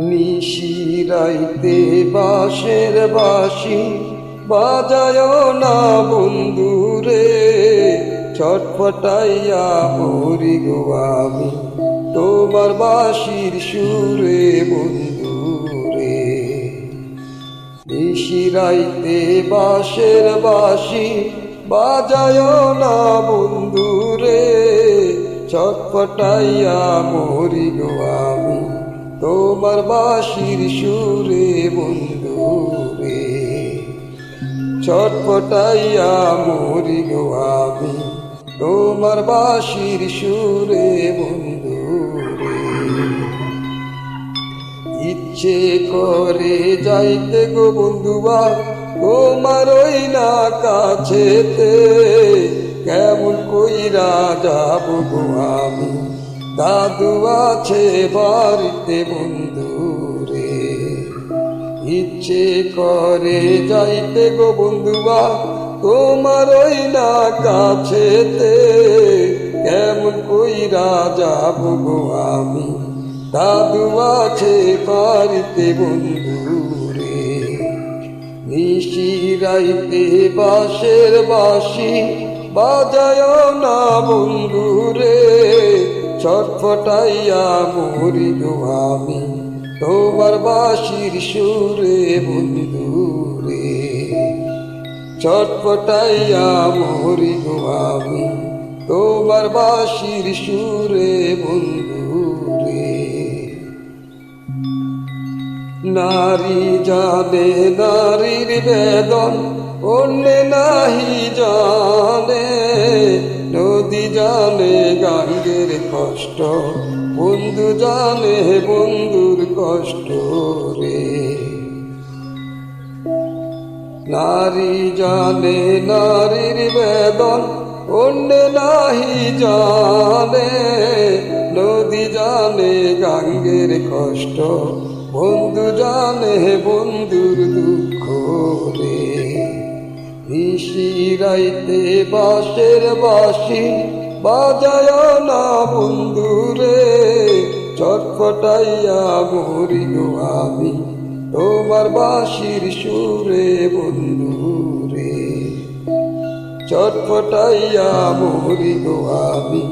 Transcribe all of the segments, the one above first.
নিশিরাইতে বাঁশের বাঁশি বাজায় না বন্ধুরে, ছটফটাইয়া মরি গো আমি তোমার বাঁশির সুরে বন্ধুরে। নিশিরাইতে বাঁশের বাঁশি বাজায় না বন্ধুরে, ছটফটাইয়া মরি গো আমি তোমার বাঁশির সুরে বন্ধুরে। ছটফটাইয়া মরি গো আমি তোমার বাঁশির সুরে বন্ধুরে। ইচ্ছে করে যাইতে গো বন্ধুবা তোমার ওই না কাছেতে, কেমন কইরা যাব গো আমি দাদু আছে বাড়িতে বন্ধুরে। ইচ্ছে করে যাইতে গো বন্ধুবা তোমার ওই না কাছেতে, কেমন কইরা যাব গো আমি দাদু আছে বাড়িতে বন্ধুরে। নিশিরাইতে বাঁশের বাঁশি বাজায় না বন্ধুরে, ছটফটাইয়া মরি গো আমি তোমার বাঁশির সুরে বন্ধুরে। ছটফটাইয়া মরি গো আমি তোমার বাঁশির সুরে বন্ধুরে। নারী জানে নারীর বেদন, অন্য নাহি জানে, নদী জানে গাঙ্গের কষ্ট, বন্ধু জানে বন্ধুর কষ্ট রে। নারী জানে নারীর বেদন, অন্য নাহি জানে, নদী জানে গাঙ্গের কষ্ট, বন্ধু জানে বন্ধুর দুঃখ রে। নিশিরাইতে বাঁশের বাঁশি বাজায় না বন্ধুরে, ছটফটাইয়া মরি গো আমি তোমার বাঁশির সুরে বন্ধুরে। ছটফটাইয়া মরি গো আমি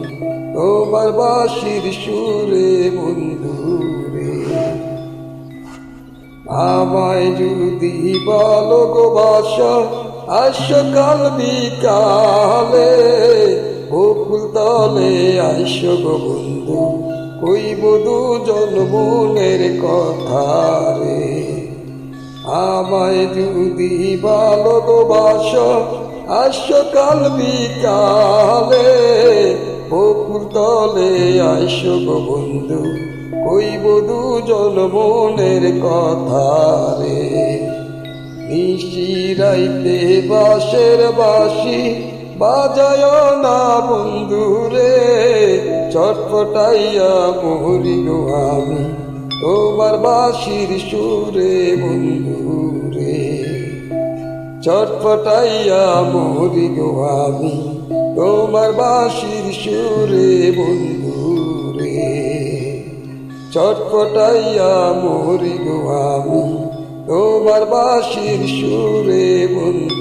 তোমার বাঁশির সুরে বন্ধুরে। আমায় যদি বলো গো বাসা আইস কাল বিকালে, বকুল তলে আইস গো বন্ধু কইব দুজন মনের কথা রে। আমায় যদি বলো গো বাসা আইস কাল বিকালে, বকুল তলে আইস গো বন্ধু কইব দুজন মনের কথা রে। নিশিরাইতে বাঁশের বাঁশি বাজায় না বন্ধুরে, ছটফটাইয়া মরি গো আমি তোমার বাঁশির সুরে বন্ধুরে। ছটফটাইয়া মরি গো আমি তোমার বাঁশির সুরে বন্ধুরে। ছটফটাইয়া মরি গো আমি তোমার বাঁশির সুরে বন্ধু।